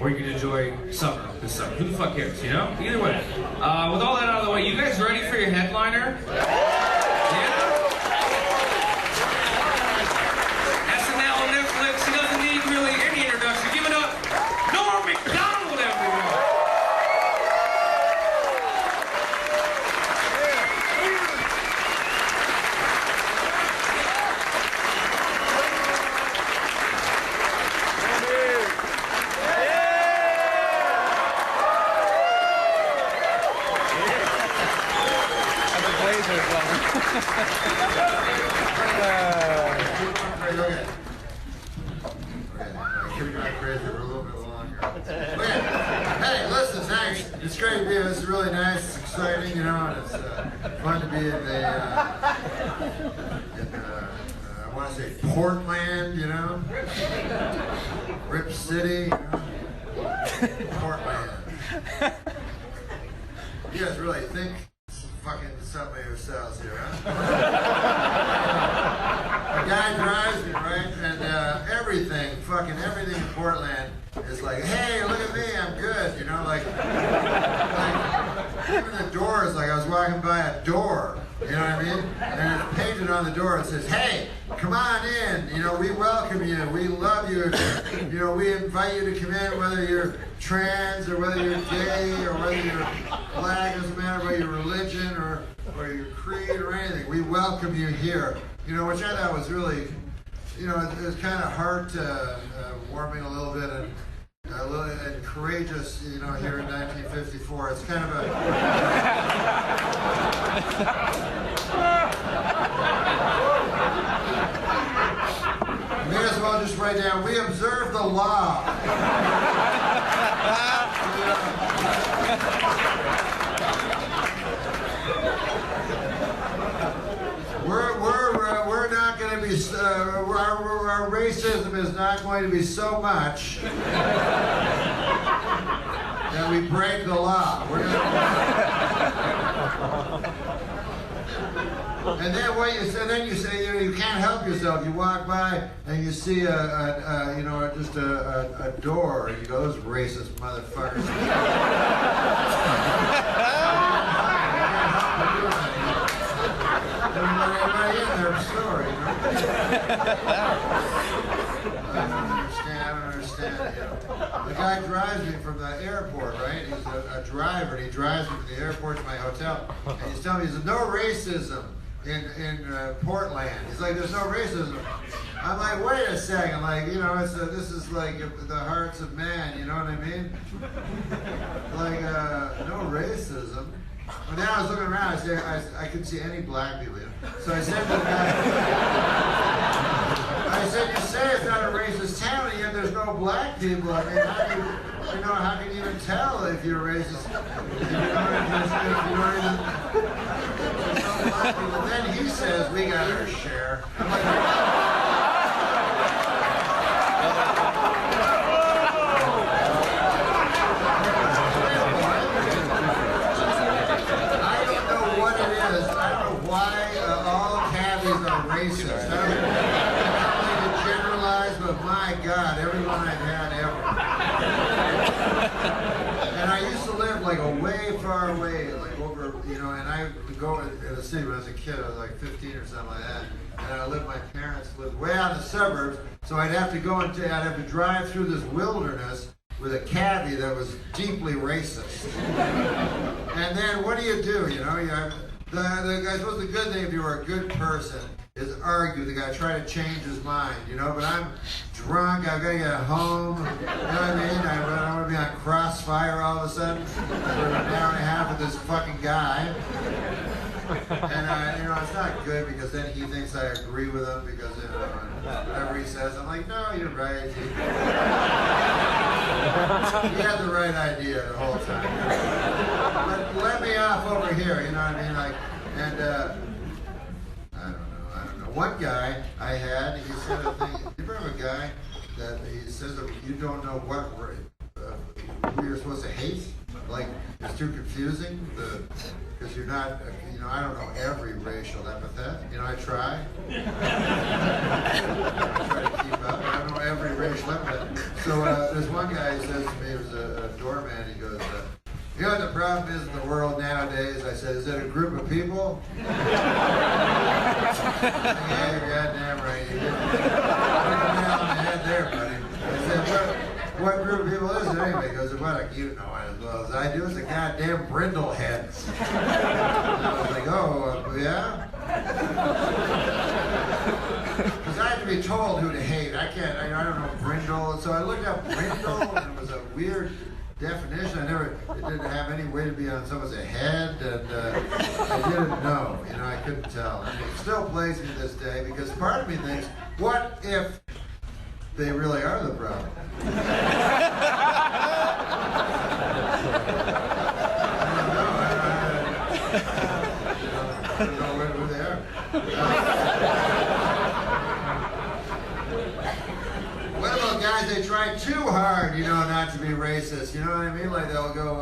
or you can enjoy summer this summer. Who the fuck cares, you know? Either way. With all that out of the way, you guys ready for your headliner? Yeah? SNL, Netflix, he doesn't need really any introduction. Give it up, Norm Macdonald, everyone! Hey, listen, thanks. It's great to be here. This is really nice. It's exciting, you know, and it's fun to be in I want to say Portland, you know, Rip City, you know, Portland. You guys really think fucking something of yourselves here, huh? A guy drives me, right, and everything in Portland is like, hey, look at me, I'm good, you know, like even the doors, like I was walking by a door, you know what I mean, and it's painted on the door, it says, hey, come on in, you know, we welcome you, we love you, you know, we invite you to come in, whether you're trans, or whether you're gay, or whether you're black, doesn't matter about your religion, or your creed, or anything, we welcome you here, you know, which I thought was really, you know, it was kind of heart warming a little bit, and courageous, you know, here in 1954. It's kind of a... May as well just write down, we observe the law. We're not going to be, our racism is not going to be so much that we break the law. We're gonna... And then what you say? Then you say, you know, you can't help yourself. You walk by and you see you know, just a door, and you go, those racist motherfuckers. Everybody in their story, you know? I don't understand, you know. The guy drives me from the airport, right? He's a driver, and he drives me from the airport to my hotel. And he's telling me, he says, no racism in Portland. He's like, there's no racism. I'm like, wait a second, like, you know, this is like the hearts of man, you know what I mean? Like, no racism. Well, then I was looking around, I couldn't see any black people, you know? So I said to the guy, I said, you say it's not a racist town, and yet there's no black people. I mean, how can you even tell if you're racist? If you don't even, there's no black people. Then he says, we got our share. I'm like, racist. I don't like to generalize, but my God, everyone I've had ever. And I used to live like way far away, like over, you know, and I would go in the city when I was a kid, I was like 15 or something like that. And my parents lived way out in the suburbs, so I'd have to I'd have to drive through this wilderness with a cabbie that was deeply racist. And then what do? You know, the guy, suppose the good thing if you were a good person is argue with the guy, try to change his mind, you know, but I'm drunk, I've got to get home, you know what I mean? I don't want to be on crossfire all of a sudden for an hour and a half with this fucking guy. And, you know, it's not good because then he thinks I agree with him because, you know, whatever he says, I'm like, no, you're right. He had the right idea the whole time. But let me off over here, you know what I mean? Like, and, I don't know. One guy I had, he said a thing, you ever have a guy that he says that you don't know what who you're supposed to hate? Like, it's too confusing, because you're not, you know, I don't know every racial epithet. You know, I try. I try to keep up. don't know every racial epithet. So there's one guy who says to me, he was a doorman, he goes, you know what the problem is in the world nowadays? I said, is it a group of people? Yeah, you're goddamn right. You hit the nail on the head there, buddy. I said, what group of people is it anyway? He goes, well, you know it as well as I do. It's a goddamn brindle heads. And I was like, oh, yeah? Because I have to be told who to hate. I don't know brindle. So I looked up brindle, and it was a weird definition. It didn't have any way to be on someone's head, and I didn't know. You know, I couldn't tell. And it still plays me this day because part of me thinks, what if they really are the problem? I don't know who they are. What about guys, they try too hard, you know, not to be racist, you know what I mean? Like they'll go,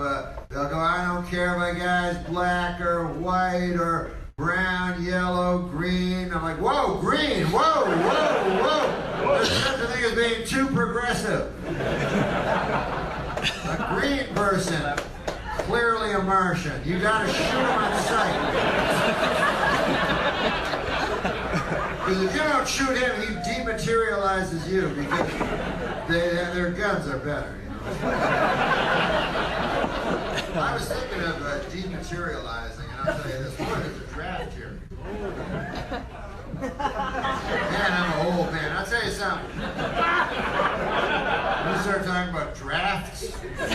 I don't care if a guy's black or white or brown, yellow, green. I'm like, whoa, green, whoa, whoa, whoa. There's such a thing as being too progressive. A green person, clearly a Martian. You gotta shoot him on sight. Because if you don't shoot him, he dematerializes you because their guns are better, you know. I was thinking of dematerializing, and I'll tell you this, boy, there's a draft here. Man, I'm an old man. I'll tell you something. When you start talking about drafts, how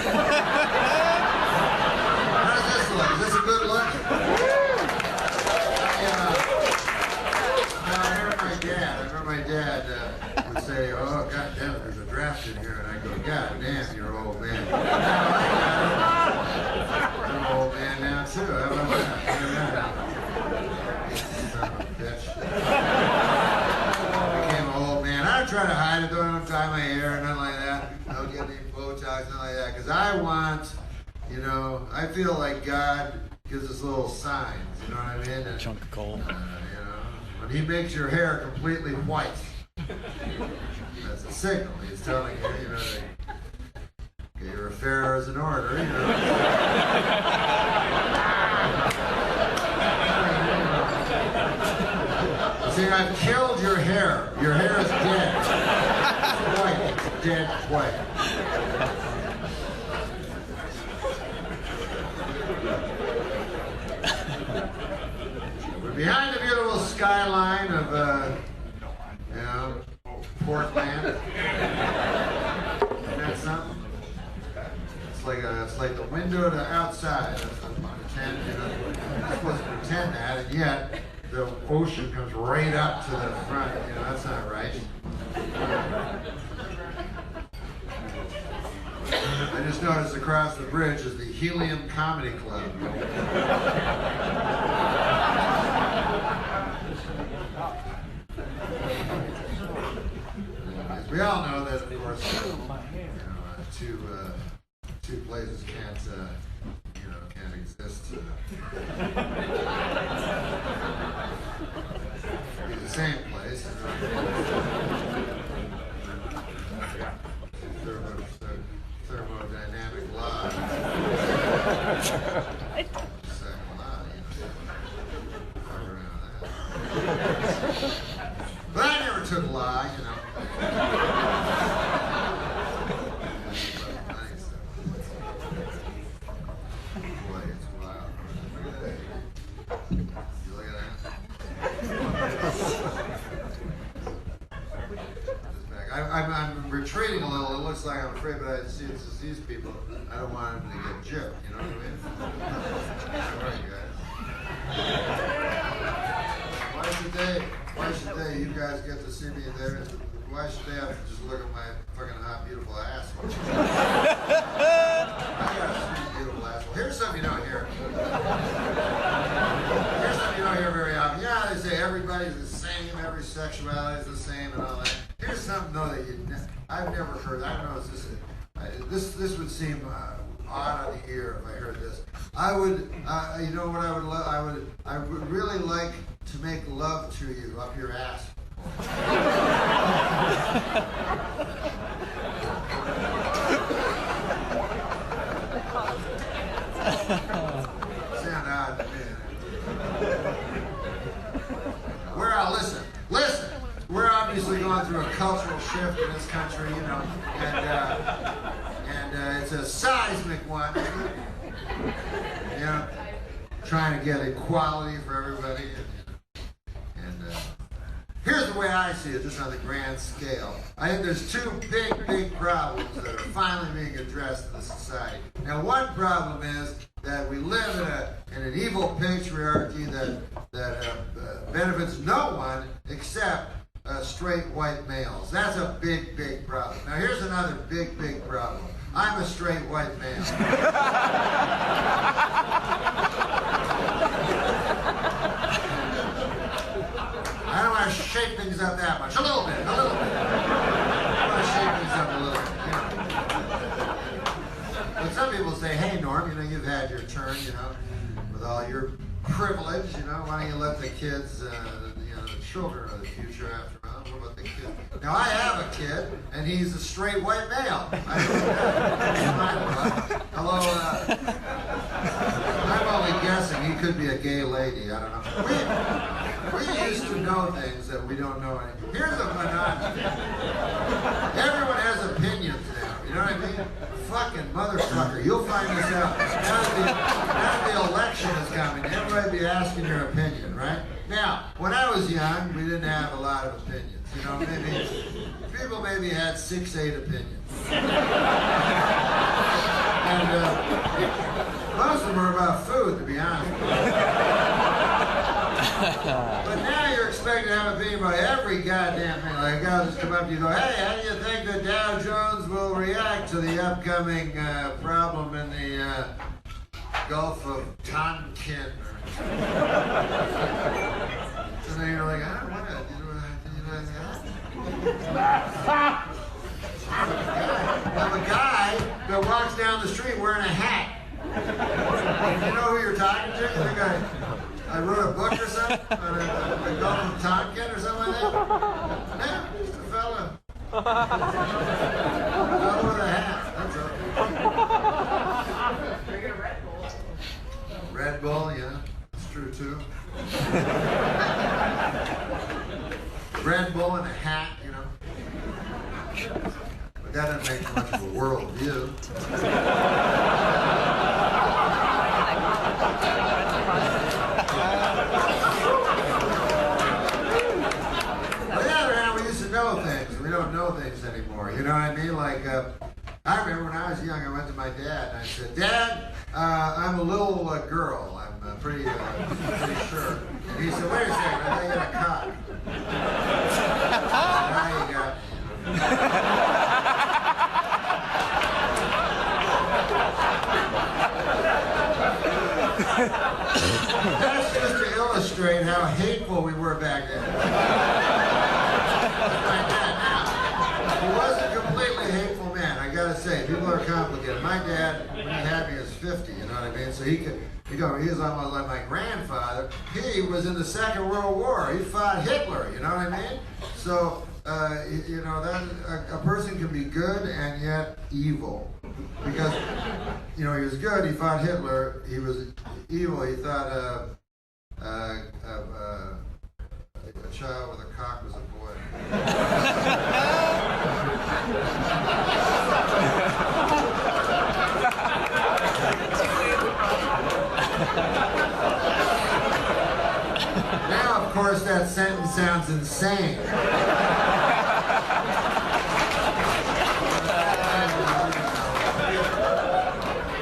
does this look? Is this a good look? I remember my dad would say, oh, God damn it, there's a draft in here. And I go, God damn, you're an old man. I'm an old man now, too. How about that? Son of a bitch. I became an old man. I don't try to hide it, though. I don't dye my hair or nothing like that. I don't get any Botox, nothing like that. Because I want, you know, I feel like God gives us little signs, you know what I mean? And, chunk of coal. When he makes your hair completely white, that's a signal. He's telling you, you know, that your affairs in order, you know. See, I've killed your hair. Your hair is dead. It's white. It's dead white. Behind the beautiful skyline of, you know, Portland. Isn't that something? It's like the window to outside. That's what you pretend, you know. You're supposed to pretend that, and yet the ocean comes right up to the front. You know, that's not right. I just noticed across the bridge is the Helium Comedy Club. We all know that, of course, you know, two places can't exist. Be the same place. Thermodynamic law. Second law, you know. Around that. But I never took law, you know. Boy, it's wild. You look at that? I'm retreating a little. It looks like I'm afraid, but I see it's these people. I don't want them to get gypped, you know what I mean? How are you guys? Why should they, you guys get to see me there? Why should they have to just look at my fucking hot, beautiful asshole? I got a sweet, beautiful asshole. Here's something you don't hear. Here's something you don't hear very often. Yeah, they say everybody's the same, every sexuality is the same and all that. Here's something, though, that I've never heard. I don't know if this would seem odd on the ear if I heard this. I would, you know what I would love? I would really like to make love to you up your ass. Sound odd to me. Listen. We're obviously going through a cultural shift in this country, you know, and it's a seismic one. You know, trying to get equality for everybody. And here's the way I see it, just on the grand scale. I think there's two big problems that are finally being addressed in the society. Now, one problem is that we live in an evil patriarchy that benefits no one except straight white males. That's a big problem. Now, here's another big problem. I'm a straight white male. I don't want to shake things up that much. A little bit. I want to shake things up a little bit, you know. But some people say, hey, Norm, you know, you've had your turn, you know, with all your privilege, you know, why don't you let the kids, you know, the children of the future after all. What about the kid? Now, I have a kid, and he's a straight white male. Hello, I'm only guessing. He could be a gay lady. I don't know. We used to know things that we don't know anymore. Here's the phenomenon. Everyone has opinions now. You know what I mean? Fucking motherfucker. You'll find this out. Now that the election is coming, everybody be asking your opinion, right? Now, when I was young, we didn't have a lot of opinions. You know, people maybe had 6-8 opinions. And most of them were about food, to be honest with you. But now you're expected to have an opinion about every goddamn thing. Like a guy will just come up to you and go, hey, how do you think the Dow Jones will react to the upcoming problem in the Gulf of Tonkin? So then you're like, I don't want to, I'm a guy that walks down the street wearing a hat. You know who you're talking to? You think I wrote a book or something? On the Gulf of Tonkin or something like that? Yeah, just a fella. Fella with a hat, that's all. Red Bull, yeah, that's true too. Red Bull and a hat, you know. But that doesn't make much of a world view. On the other hand, we used to know things. We don't know things anymore. You know what I mean? Like, I remember when I was young, I went to my dad and I said, Dad, I'm a little girl. I'm pretty sure. And he said, wait a second, I thought you had a cock. Now you got That's just to illustrate how hateful we were back then. My dad, now, he wasn't a completely hateful man, I gotta say. People are complicated. My dad, when he had me, was 50, you know what I mean? So he was almost like my grandfather. He was in the Second World War. He fought Hitler, you know what I mean? So, you know, that a person can be good and yet evil. Because, you know, he was good, he fought Hitler. He was evil, he thought a child with a cock was a boy. Now, of course, that sentence sounds insane.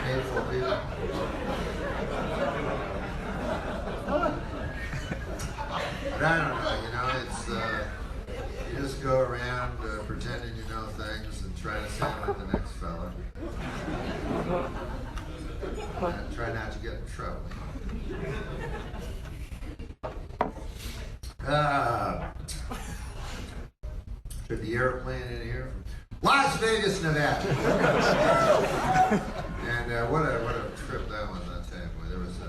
Hateful people. But I don't know, you know, it's, you just go around pretending you know things and try to sound like the next fella. And try not to get in trouble. Took the airplane in here from Las Vegas, Nevada. And what a trip that was, I'll tell you. There was a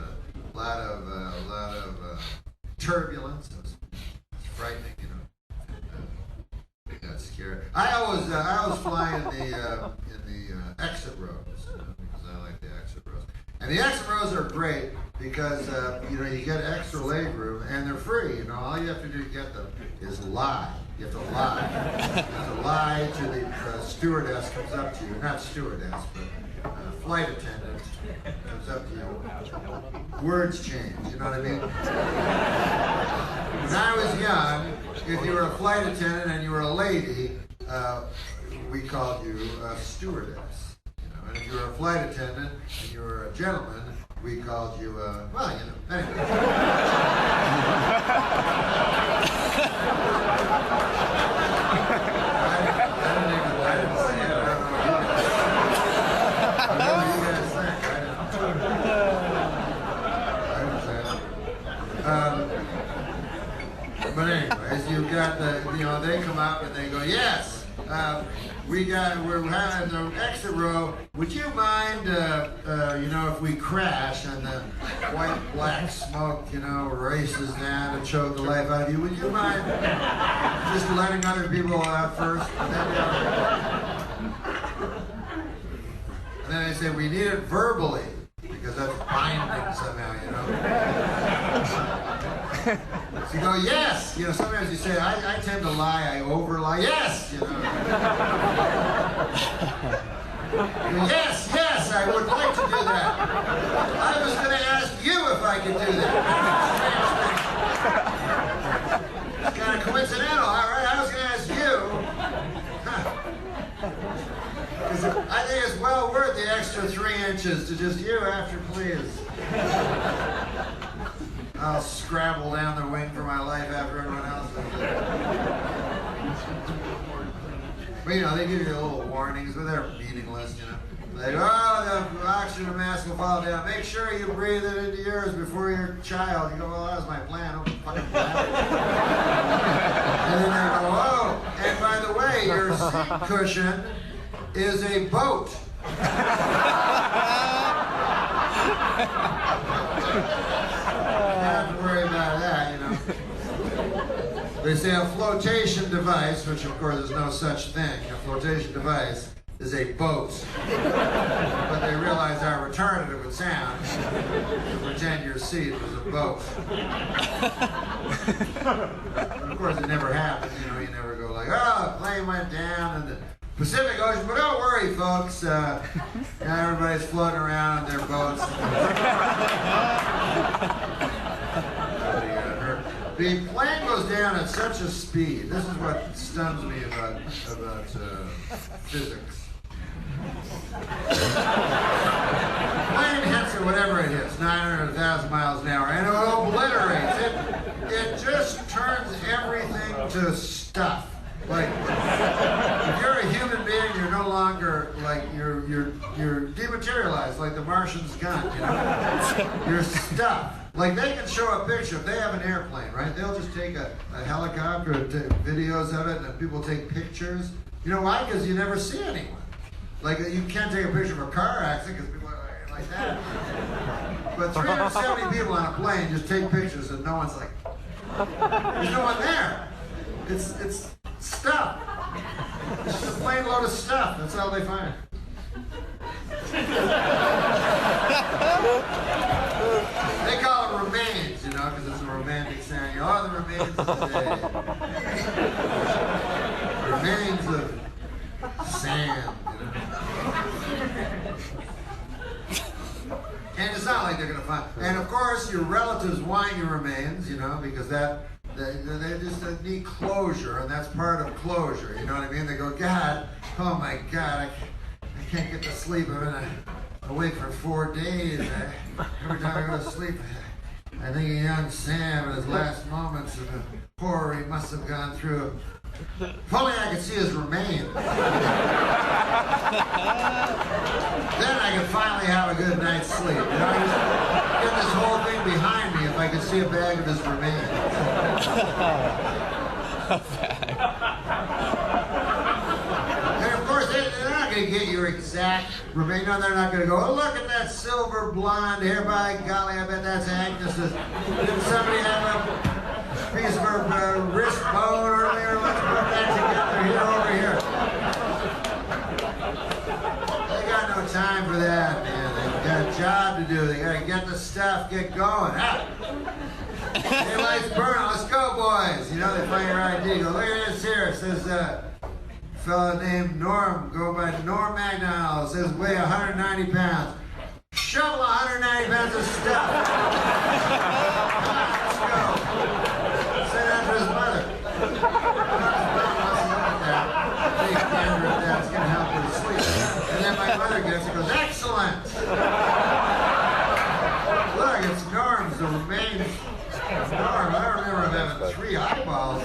lot of turbulence. It was frightening, you know. I always fly in the exit rows, because I like the exit rows. And the exit rows are great because you get extra leg room and they're free. All you have to do to get them is lie. You have to lie. You have to lie to the stewardess comes up to you, not stewardess, but flight attendant comes up to you. Words change, you know what I mean? When I was young, if you were a flight attendant and you were a lady, we called you a stewardess. And if you were a flight attendant and you were a gentleman, we called you anyway. I didn't say it. I don't know what you guys think. I didn't say it. But anyways, you've got they come up and they go, yes. We're having the exit row. Would you mind, if we crash and the white black smoke, races down to choke the life out of you? Would you mind just letting other people out first? And then they say we need it verbally because that's binding somehow, So you go, yes! Sometimes you say, I tend to lie, I over-lie. Yes! Yes, I would like to do that. I was going to ask you if I could do that. It's kind of coincidental, all right? I was going to ask you. Because I think it's well worth the extra 3 inches to just you after, please. I'll scrabble down the wing for my life after everyone else does it. But they give you little warnings, but they're meaningless, Like, the oxygen mask will fall down. Make sure you breathe it into yours before your child. You go, well, that was my plan. Don't fucking plan. And then they go, and by the way, your seat cushion is a boat. Don't have to worry about that, They say a flotation device, which of course is no such thing. A flotation device is a boat. But they realized how retarded it would sound to pretend your seat was a boat. Of course, it never happens. You never go like, the plane went down in the Pacific Ocean. But don't worry, folks. Everybody's floating around in their boats. The plane goes down at such a speed. This is what stuns me about physics. Plane hits it, whatever it hits, 900, 1,000 miles an hour, and it obliterates it. It just turns everything to stuff. Like, if you're a human being, you're no longer like you're dematerialized, like the Martian's gun. You're stuff. Like, they can show a picture, if they have an airplane, right? They'll just take a helicopter and take videos of it, and people take pictures. You know why? Because you never see anyone. Like, you can't take a picture of a car accident because people are like that. But 370 people on a plane just take pictures and no one's like, there's no one there. It's stuff. It's just a plane load of stuff. That's all they find. They call it remains, because it's a romantic sound. The remains of the day. Remains of sand, And it's not like they're going to find. And of course, your relatives want your remains, because they just need closure, and that's part of closure. You know what I mean? They go, God, oh my God, I can't get to sleep. I've been awake for 4 days. Every time I go to sleep, I think of young Sam and his last moments and the horror he must have gone through. If only I could see his remains. Then I could finally have a good night's sleep. Just get this whole thing behind me if I could see a bag of his remains. And of course, they're not going to get your exact remains. No, they're not going to go, oh, look at that silver blonde hair. By golly, I bet that's Agnes's. Did somebody have a piece of her wrist bone earlier? Let's put that together here over here. time for that, man. They've got a job to do. They gotta get the stuff, get going. Daylight's burning. Let's go, boys. You know, they find your ID. Go, look at this here. It says a fella named Norm, go by Norm McDonald. It says weigh 190 pounds. Shovel 190 pounds of stuff. Let's go. Say that to his mother. That's going to help her sleep. And then my mother gets it, goes, excellent! Look, it's Norm's, the remains of Norm. I remember him having 3 eyeballs.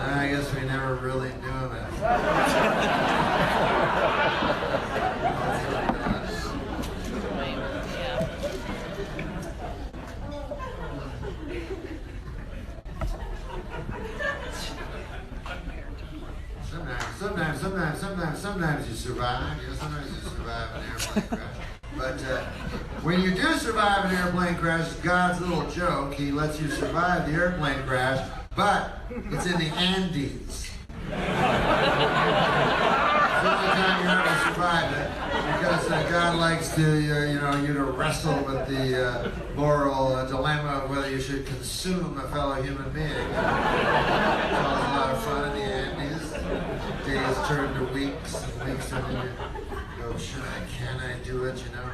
I guess we never really knew him. Sometimes you survive. You know, sometimes you survive an airplane crash. But when you do survive an airplane crash, God's little joke. He lets you survive the airplane crash, but it's in the Andes. It's the only time you ever survive it, because God likes to, you to wrestle with the moral dilemma of whether you should consume a fellow human being. It's always a lot of fun in the Andes. Days turn to weeks, and weeks turn to go, can I do it, you know?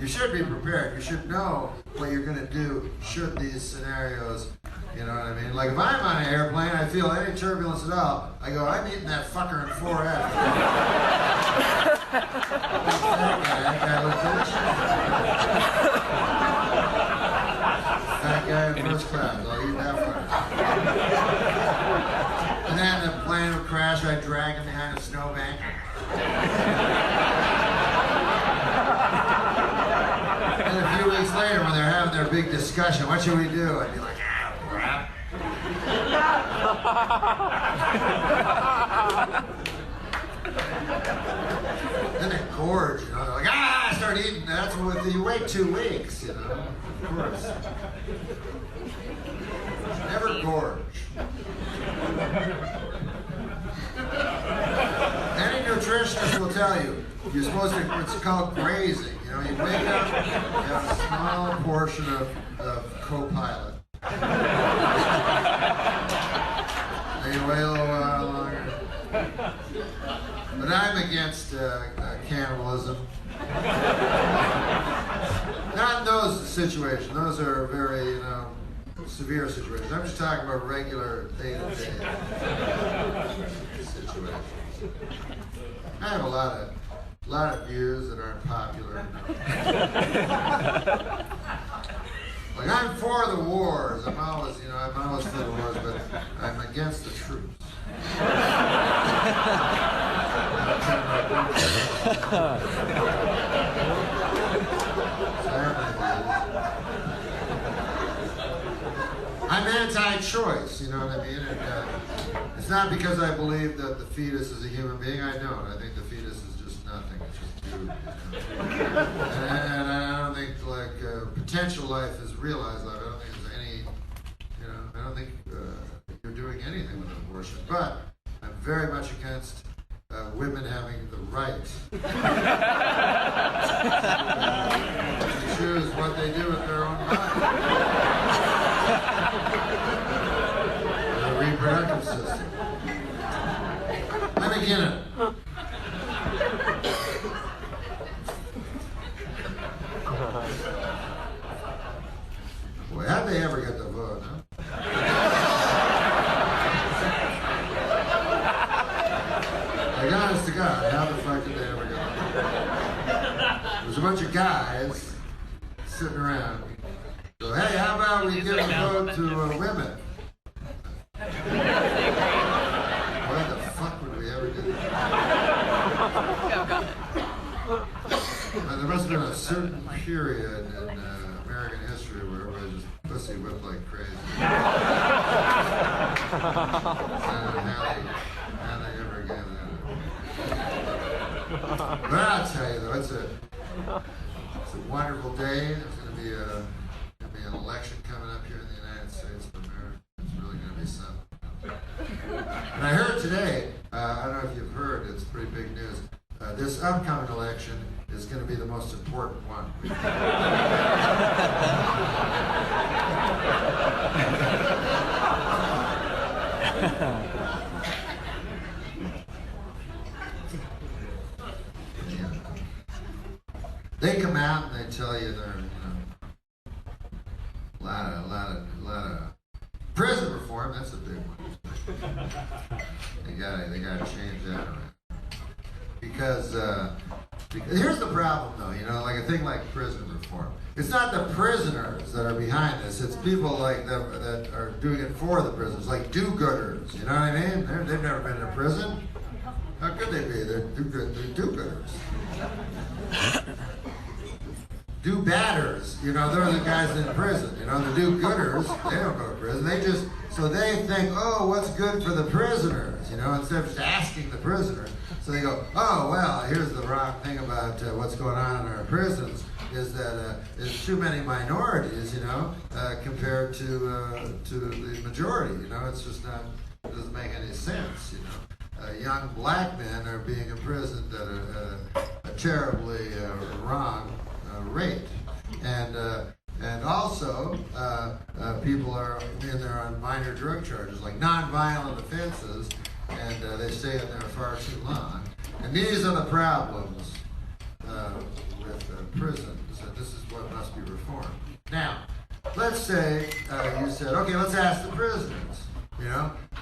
You should be prepared. You should know what you're going to do should these scenarios, you know what I mean? Like if I'm on an airplane, I feel any turbulence at all, I go, I'm eating that fucker in 4F. That guy looks delicious. That guy in first class, I'll eat that fucker. And then the plane would crash, I'd drag him behind a snowbank. And a few weeks later, when they're having their big discussion, what should we do? I'd be like, crap. Then they gorge, you know, they're like, I start eating. That's what you wait 2 weeks, you know, of course. Never gorge. Any nutritionist will tell you, you're supposed to, it's called grazing. You know, you wake up, you have a small portion of co-pilot. And you wait a little while longer. But I'm against cannibalism. Not in those situations. Those are very, severe situations. I'm just talking about regular day-to-day situations. I have a lot of views that aren't popular. Like I'm for the wars. I'm always for the wars, but I'm against the troops. I'm anti-choice, you know what I mean? And, it's not because I believe that the fetus is a human being. I don't. I think the fetus is just nothing. It's just food. And I don't think potential life is realized life. I don't think there's any, I don't think you're doing anything with abortion. But I'm very much against women having the right to choose what they do with their own body. The reproductive system. Let me get it. Boy, how'd they ever get the vote, huh? Like, honest to God, how the fuck did they ever get the vote? There's a bunch of guys sitting around. So, hey, how about we give a vote to women? Why the fuck would we ever do that? There must have been a certain period in American history where everybody just pussy whipped like crazy. I don't know how they ever gave that up. But I'll tell you though, it's a wonderful day. There's going to be an election coming up here in the United States of America. It's really going to be something. And I heard today, I don't know if you've heard, it's pretty big news, this upcoming election is going to be the most important one. They come out and they tell you they're, a lot of prison reform. That's a big one. They gotta change that around. Because here's the problem, though. Like a thing like prison reform. It's not the prisoners that are behind this. It's people like them that are doing it for the prisoners, like do-gooders. You know what I mean? They've never been in prison. How could they be? They're do-gooders. Do-badders, they're the guys in prison. The do-gooders, they don't go to prison. So they think, oh, what's good for the prisoners, instead of just asking the prisoner. So they go, oh, well, here's the wrong thing about what's going on in our prisons is that there's too many minorities, compared to the majority. It's just not, it doesn't make any sense, young black men are being imprisoned at a terribly wrong rate, and also people are in there on minor drug charges like non-violent offenses, and they stay in there far too long. And these are the problems with prisons. So this is what must be reformed. Now, let's say you said, okay, let's ask the prisoners.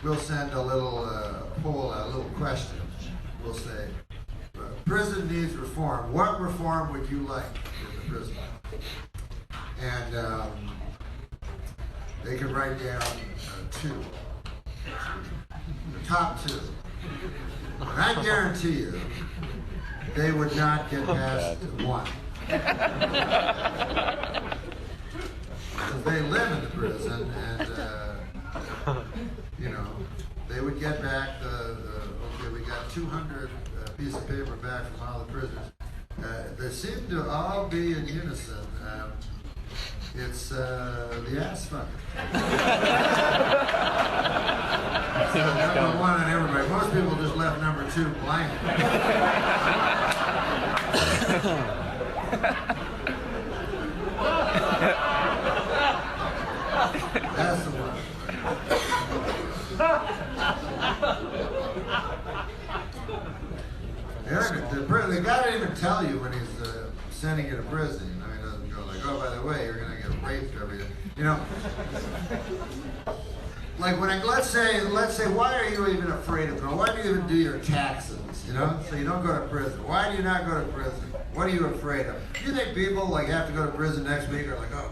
We'll send a little poll, a little question. We'll say, prison needs reform. What reform would you like in the prison? And they can write down two. The top two. And I guarantee you, they would not get past one. Because they live in the prison, and they would get back okay, we got 200 piece of paper back from all the prisoners. They seem to all be in unison. It's the ass fucker. Number one on everybody. Most people just left number two blank. That's the one. The guy didn't even tell you when he's sending you to prison. He doesn't go like, oh, by the way, you're gonna get raped every day. Like let's say, why are you even afraid of going? Why do you even do your taxes? So you don't go to prison. Why do you not go to prison? What are you afraid of? Do you think people have to go to prison next week are like, oh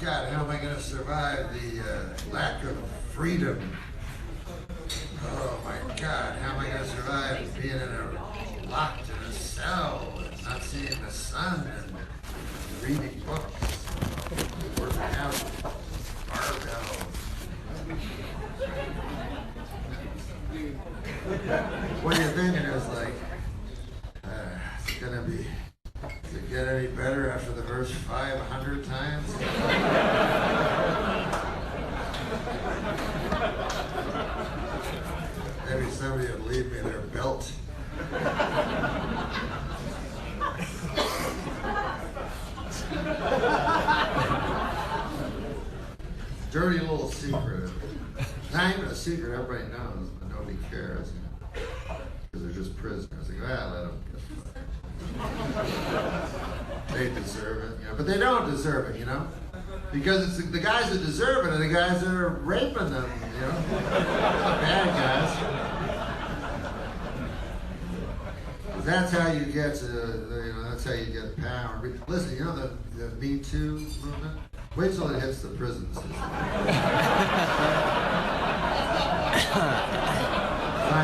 God, how am I gonna survive the lack of freedom? Oh my God, how am I gonna survive being locked in a cell and not seeing the sun and reading books, working out, barbell. What you're thinking is like, does it get any better after the verse 500 times? Maybe somebody would leave me their belt. Dirty little secret. Not even a secret, everybody knows, but nobody cares, because they're just prisoners. They go, let them get They deserve it, but they don't deserve it, because it's the guys that deserve it are the guys that are raping them, the bad guys. That's how you get that's how you get power. Listen, the Me Too movement? Wait till it hits the prison system. Find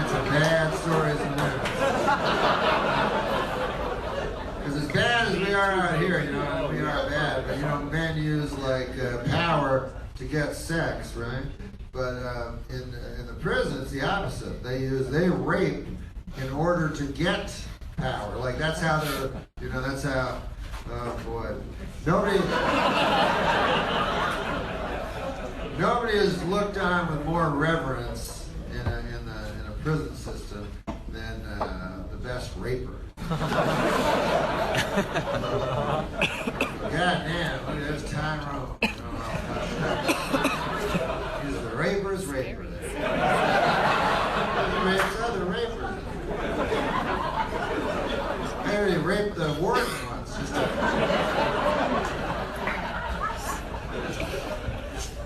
some bad stories in there. Because as bad as we are out here, we are bad, but men use power to get sex, right? But in the prison, it's the opposite. They rape in order to get power. That's how they're, that's how, oh boy. Nobody is looked on with more reverence prison system than the best raper. God damn, look at this Tyrone. He's the raper's raper there. He rapes other rapers. I already raped the warden once.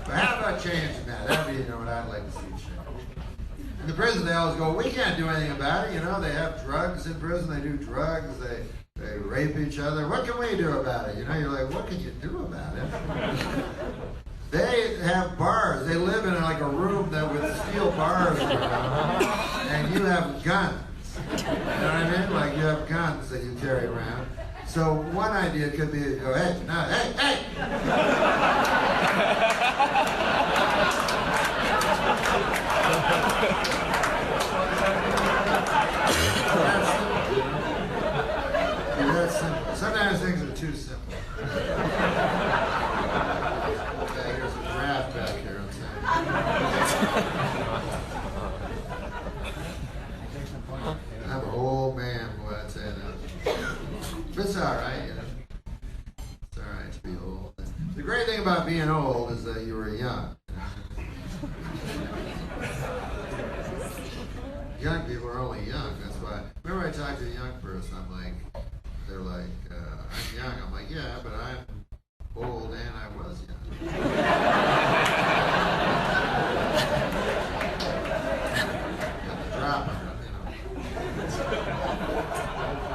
But how about changing that? That'd be, what I'd like to see change. In the prison, they always go, we can't do anything about it. They have drugs in prison. They do drugs. They rape each other. What can we do about it? You're like, what can you do about it? They have bars. They live in like a room that with steel bars around, and you have guns. You know what I mean? Like you have guns that you carry around. So one idea could be to go, hey, no, hey, hey! That's simple. Sometimes things are too simple. Okay, here's a giraffe back here. I'm an old man, boy, I'd say that. But it's all right, It's all right to be old. The great thing about being old is that you were young. Young people are only young. That's why. Whenever I talk to a young person, they're like, I'm young. I'm like, yeah, but I'm old and I was young. Drop it,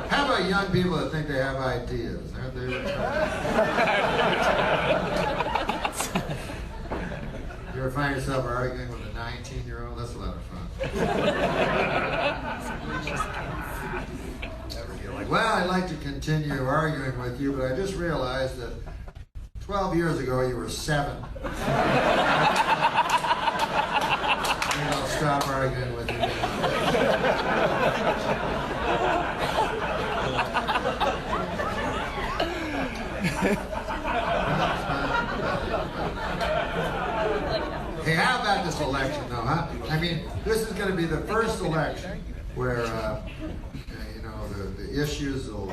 How about young people that think they have ideas? Aren't they You ever find yourself arguing with a 19-year-old? That's a lot of fun. You're like, well, I'd like to continue arguing with you, but I just realized that 12 years ago you were 7. Maybe I'll stop arguing with you. Hey, how about this election, though, huh? I mean, this is going to be the first election where, the issues will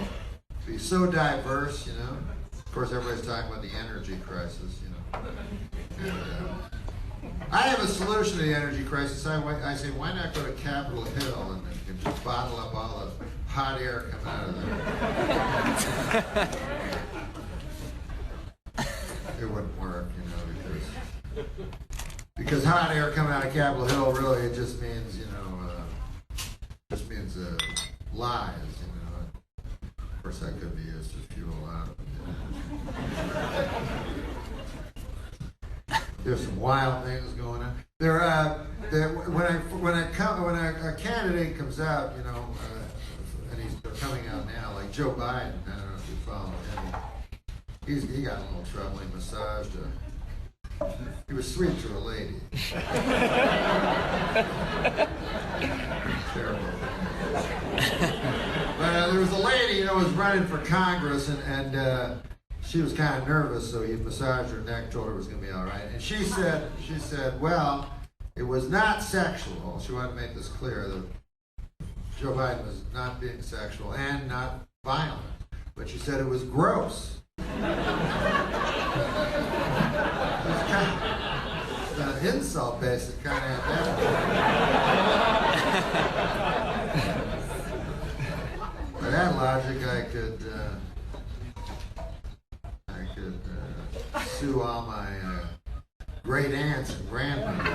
be so diverse, Of course, everybody's talking about the energy crisis, And, I have a solution to the energy crisis. I say, why not go to Capitol Hill and just bottle up all the hot air coming out of there? It wouldn't work, because hot air coming out of Capitol Hill really it just means lies, Of course, that could be used to fuel out. There's some wild things going on. When a candidate comes out, and they're coming out now, like Joe Biden. I don't know if you follow him. He got in a little trouble. He massaged he was sweet to a lady. Terrible. But there was a lady, who was running for Congress, and she was kind of nervous, so he massaged her neck, told her it was going to be all right. And she said, well, it was not sexual. She wanted to make this clear that Joe Biden was not being sexual and not violent. But she said it was gross. It's an insult base that kind of had that. By that logic, I could sue all my great aunts and grandmothers.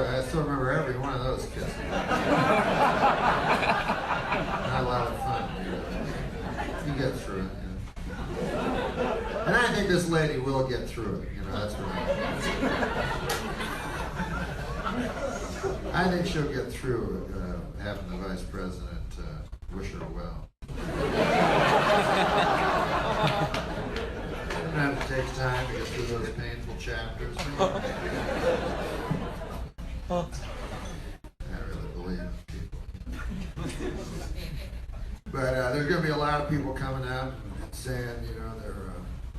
I still remember every one of those kisses. Not a lot of fun. You get through it. And I think this lady will get through it. That's right. I think she'll get through having the vice president wish her well. Sometimes it takes time to get through those painful chapters. I really believe in people. But there's going to be a lot of people coming out and saying,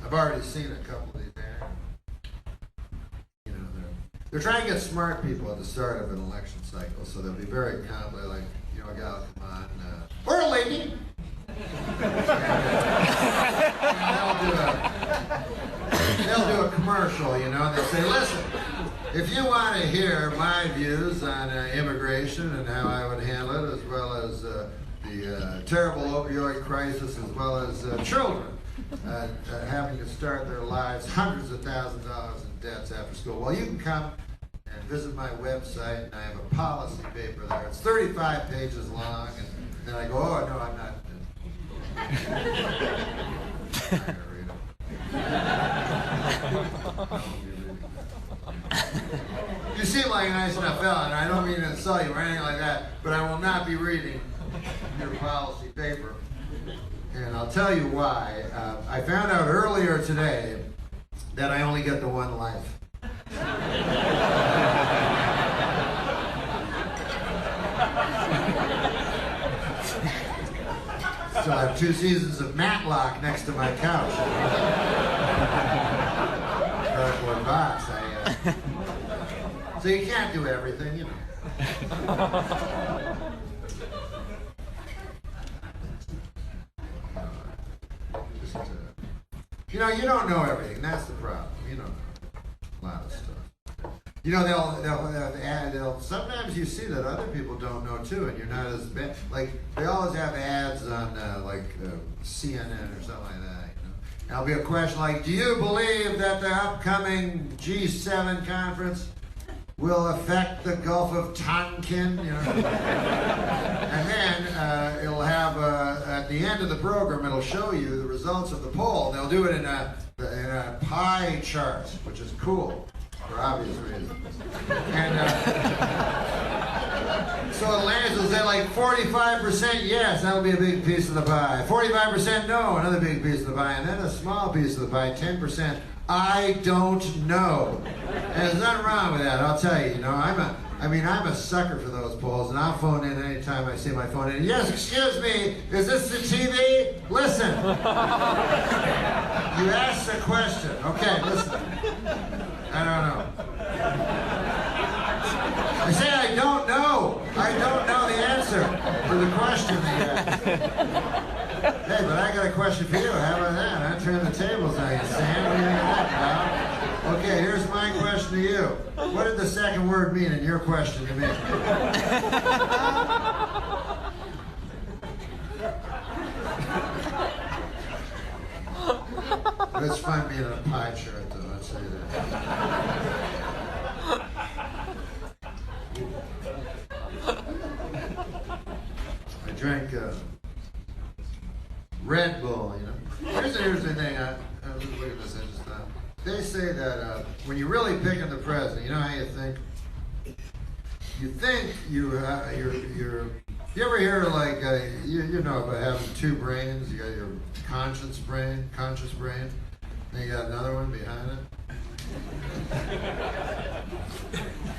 I've already seen a couple of these there. they're trying to get smart people at the start of an election cycle, so they'll be very confident, like, you know, a gal, come on, or a lady. They'll do a commercial, you know, and they'll say, listen, if you want to hear my views on immigration and how I would handle it, as well as the terrible opioid crisis, as well as children having to start their lives hundreds of thousands of dollars in debts after school, well, you can come and visit my website, and I have a policy paper there. It's 35 pages long, and then I go, oh, no, I'm not. I'm not gonna read it. You seem like a nice enough fella, and I don't mean to insult you or anything like that, but I will not be reading your policy paper. And I'll tell you why. I found out earlier today that I only get the one life. So I have 2 seasons of Matlock next to my couch. Cardboard box. So you can't do everything, you know. You know, you don't know everything. That's the problem. You don't know a lot of stuff. You know, they'll sometimes you see that other people don't know too, and you're not as bad. Like they always have ads on CNN or something like that. You know? And there'll be a question like, "Do you believe that the upcoming G7 conference will affect the Gulf of Tonkin?" You know, and then it'll have at the end of the program, it'll show you the results of the poll. They'll do it in a pie chart, which is cool. For obvious reasons. And so Atlantis will say like 45% yes, that'll be a big piece of the pie. 45% no, another big piece of the pie. And then a small piece of the pie, 10%, I don't know. And there's nothing wrong with that, I'll tell you. You know, I'm a sucker for those polls, and I'll phone in anytime I see my phone in. Yes, excuse me, is this the TV? Listen. You asked a question. Okay, listen. I don't know. I say I don't know. I don't know the answer to the question that you asked. Hey, but I got a question for you. How about that? I turn the tables on you, Sam. What do you think of that, pal? Okay, here's my question to you. What did the second word mean in your question to me? It's fun being in a pie chart, though, I'll tell you that. I drank Red Bull, you know. Here's the thing, I was just looking at this, they say that when you're really picking the president, you know how you think? You think you ever hear like, you know about having 2 brains? You got your conscious brain, then you got another one behind it.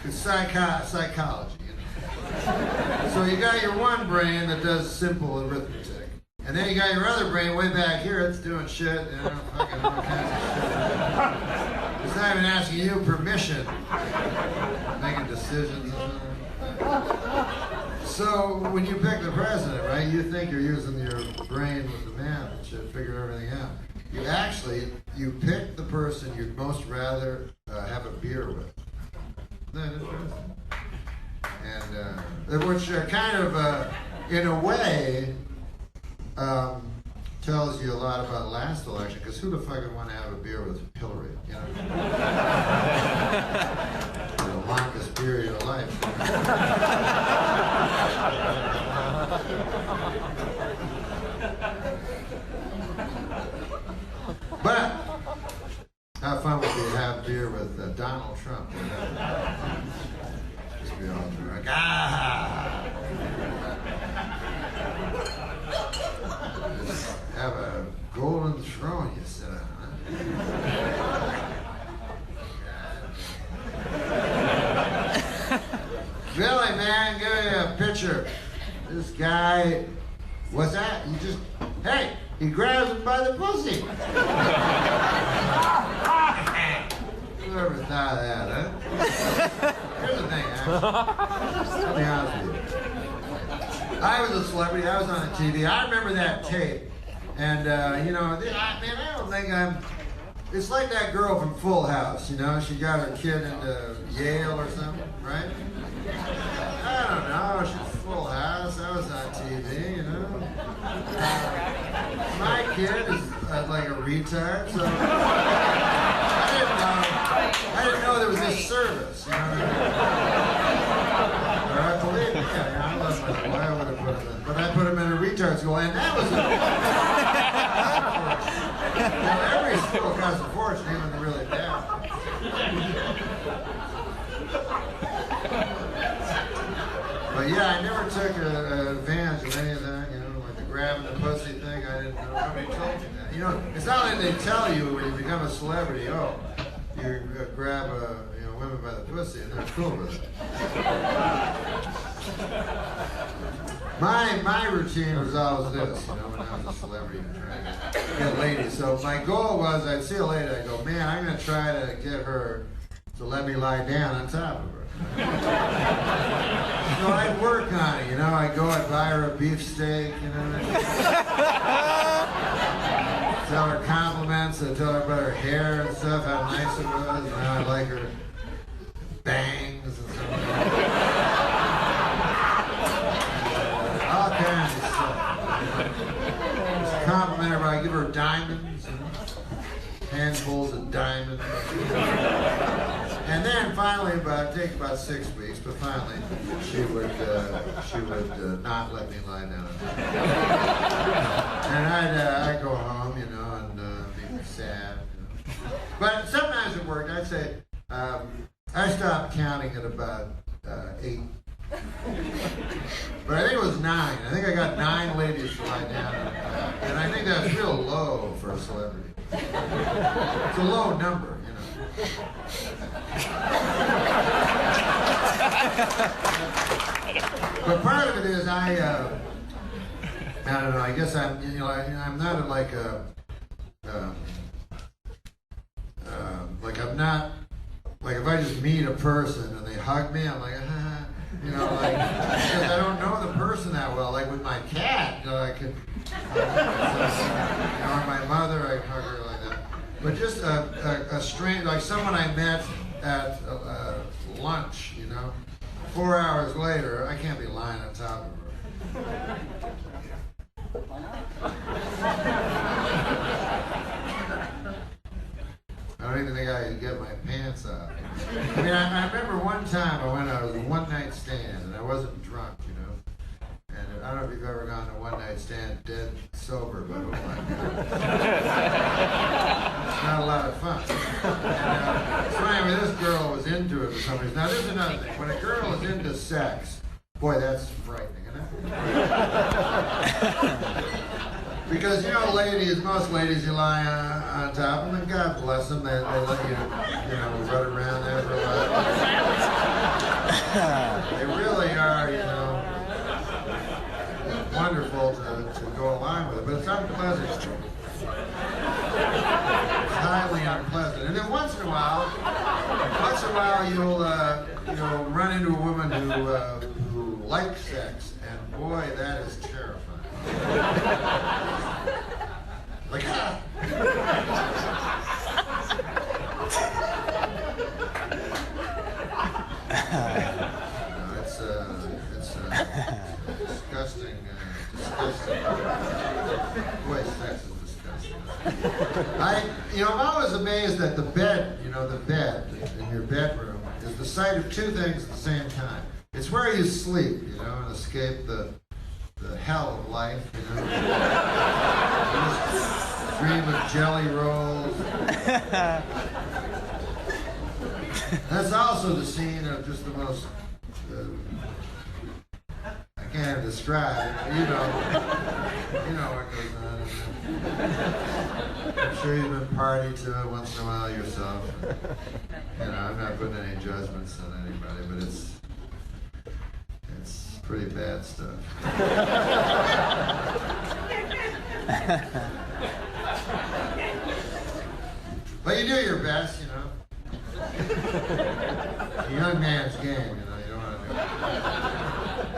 It's psychology, you know. So you got your one brain that does simple arithmetic, and then you got your other brain way back here that's doing shit, you know, fucking all kinds of shit. It's not even asking you permission, making decisions. So when you pick the president, right, you think you're using your brain with the man and shit, figure everything out. You pick the person you'd most rather have a beer with. Isn't that interesting? And which kind of, in a way, tells you a lot about the last election, because who the fuck would want to have a beer with Hillary, you know? The longest period of life. But how fun would it be to have beer with Donald Trump? Just be all drunk. Just have a golden throne you sit on, huh? Billy, man, give me a picture. This guy, what's that? Hey, he grabs him by the pussy. ever thought of that, huh? Here's the thing, actually. I'll be honest with you. I was a celebrity. I was on the TV. I remember that tape. And, you know, man, I don't think I'm... It's like that girl from Full House, you know? She got her kid into Yale or something, right? I don't know. She's Full House. I was on TV, you know? My kid is like a retard, so... I didn't know there was this service, you know what I mean? Believe me, I love my boy. I would have put him in. But I put him in a retard school, and that was every school costs a fortune, even the really bad. But yeah, I never took advantage of any of that, you know, like the grabbing the pussy thing. I didn't know. Nobody told me that. You know, it's not like they tell you when you become a celebrity, oh, you grab women by the pussy, and they're cool with it. My routine was always this, you know, when I was a celebrity, trying to get ladies. So my goal was, I'd see a lady, I'd go, man, I'm going to try to get her to let me lie down on top of her. So I'd work on it, you know, I'd go, I'd buy her a beefsteak, you know. Tell her compliments, I'd tell her about her hair and stuff, how nice it was, you know, I like her bangs and stuff. All kinds of stuff. Just compliment her, I'd give her diamonds, you know, handfuls of diamonds. And then finally, it'd take about 6 weeks, but finally she would not let me lie down. And I'd go home, you know, and be sad. You know. But sometimes it worked. I'd say I stopped counting at about 8. But I think it was 9. I think I got 9 ladies to lie down, and I think that's real low for a celebrity. It's a low number, you know. But part of it is I don't know. I guess I'm not like I'm not like if I just meet a person and they hug me, I'm like you know, like because I don't know the person that well. Like with my cat, you know, I could, or my mother, I hug her like that. But just a strange, like someone I met at lunch, you know, 4 hours later, I can't be lying on top of her. I don't even think I could get my pants off. I mean, I remember one time I was a one-night stand, and I wasn't drunk, you know. And I don't know if you've ever gone to a one-night stand dead sober, but oh my God. It's not a lot of fun. And, so anyway, this girl was into it for some reason. Now, there's another thing. When a girl is into sex, boy, that's frightening, isn't it? Because, you know, most ladies, you lie on top of them, and God bless them, they let you, you know, run around there for a while. They really are, you know, wonderful to go along with, but it's unpleasant. It's highly unpleasant. And then once in a while you'll run into a woman who likes sex, and boy, that is terrifying. Like, it's disgusting. Boy, sex is disgusting. I'm always amazed at the bed, you know, the bed in your bedroom is the site of 2 things at the same time. It's where you sleep, you know, and escape the hell of life, you know. You just dream of jelly rolls. That's also the scene of just the most, I can't even describe it, but you know what goes on. I'm sure you've been party to it once in a while yourself. And, you know, I'm not putting any judgments on anybody, but it's pretty bad stuff. But you do your best, you know. It's a young man's game, you know. You don't want to do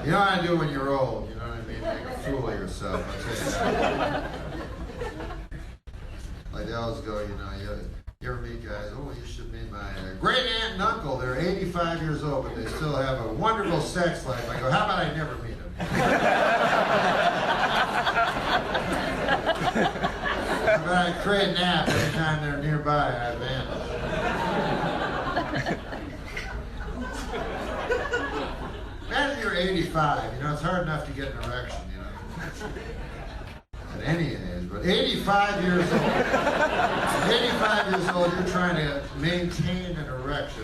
it. You don't want to do it when you're old. You know what I mean? Make a fool of yourself. I'll tell you that. Like they always go, you know. You ever meet guys? Oh, you should meet my great aunt and uncle. They're 85 years old, but they still have a wonderful sex life. I go, how about I never meet them? How about I create an app every time they're nearby? I vanish. Imagine you're 85. You know, it's hard enough to get an erection. You know. At any age, but 85 years old. 85 years old, you're trying to maintain an erection,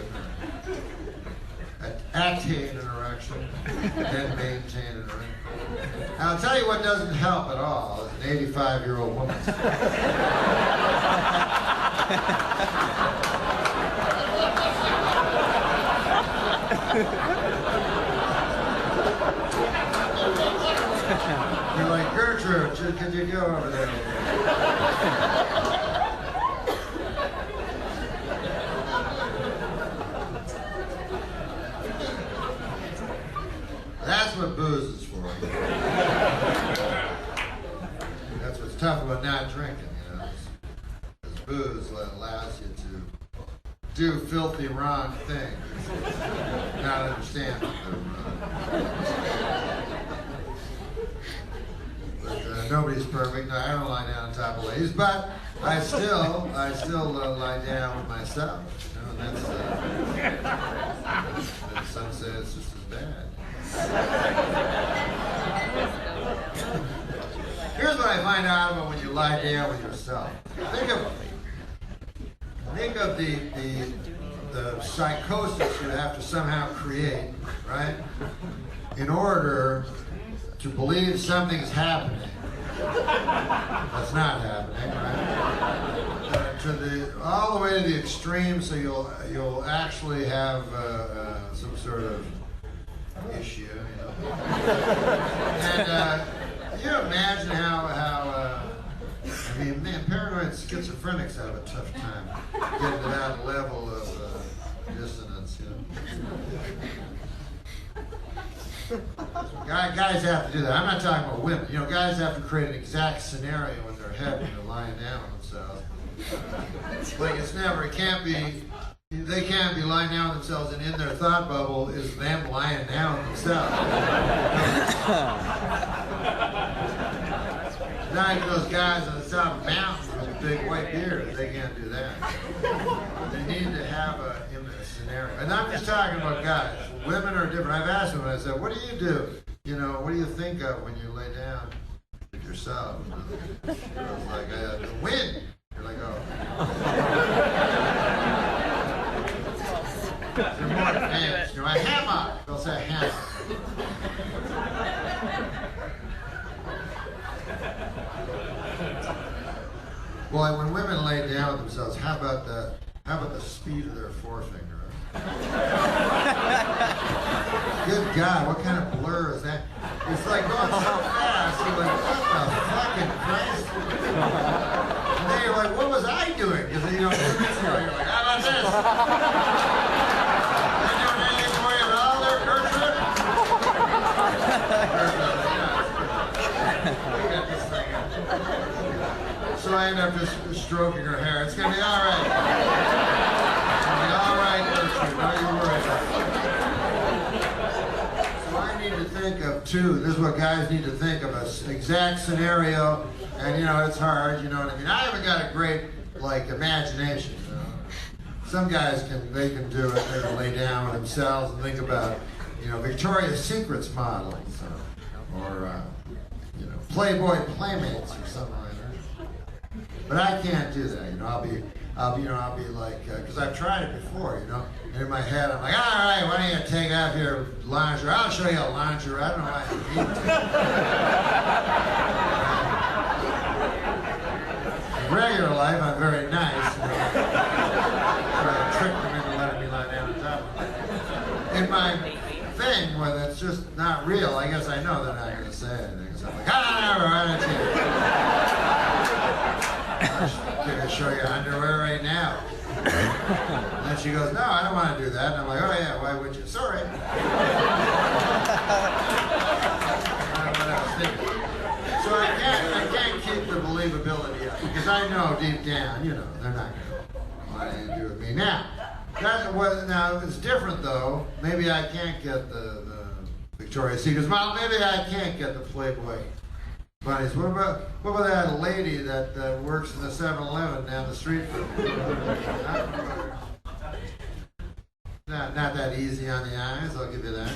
attain an erection, then maintain an erection. Now, I'll tell you what doesn't help at all is an 85-year-old woman. You're like, Gertrude, could you go over there? That's what booze is for. That's what's tough about not drinking, you know. Because booze allows you to do filthy wrong things. Not understand what they're wrong. Nobody's perfect. No, I don't lie down on top of ladies, but I still lie down with myself. You know, that's some say it's just as bad. Here's what I find out about when you lie down with yourself. Think of the psychosis you have to somehow create, right, in order to believe something's happening. That's not happening, right? All the way to the extreme, so you'll actually have some sort of issue, you know. And you imagine how I mean, man, paranoid schizophrenics have a tough time getting to that level of dissonance, you know. Guys have to do that. I'm not talking about women. You know, guys have to create an exact scenario in their head when they're lying down with themselves. Like they can't be lying down with themselves, and in their thought bubble is them lying down with themselves. Not even those guys on the top of mountains with big white beards, they can't do that. They need to have a scenario. And I'm just talking about guys. Women are different. I've asked them, I said, what do you do? You know, what do you think of when you lay down with yourself? You know, it's like, the wind. You're like, oh. They're more advanced. You know, a hammock. They'll say a hammock. Well, when women lay down with themselves, how about the speed of their forefinger? Good God, what kind of blur is that? It's like going so fast. You're like, what the fucking Christ? And then you're like, what was I doing? Because, you know, 2 minutes ago, you're like, how about this? They doing anything for you at all there, Gertrude? We got this thing up. So I end up just stroking her hair. It's going to be all right. It's going to be all right, Gertrude. Don't you worry about it. So I need to think of two. This is what guys need to think of, an exact scenario. And, you know, it's hard, you know what I mean? I haven't got a great, like, imagination, you know. Some guys can do it. They can lay down with themselves and think about, you know, Victoria's Secret's models or you know, Playboy Playmates or something like that. But I can't do that, you know. I'll be like, because I've tried it before, you know. And in my head, I'm like, all right, why don't you take off your lingerie? I'll show you a lingerie. I don't know why I need to. In regular life, I'm very nice. You know. Try to trick them into letting me lie down on top of them. In my thing, when it's just not real, I guess I know they're not going to say anything. So I'm like, why don't you? I'm going to show you underwear right now. And then she goes, no, I don't want to do that. And I'm like, oh yeah, why would you? Sorry. What I was thinking. So I can't keep the believability up because I know deep down, you know, they're not going to want anything to do with me. Now it's different though. Maybe I can't get the Victoria's Secrets. Well, maybe I can't get the Playboy bunnies. What about that lady that works in the 7-Eleven down the street from me? Not that easy on the eyes, I'll give you that.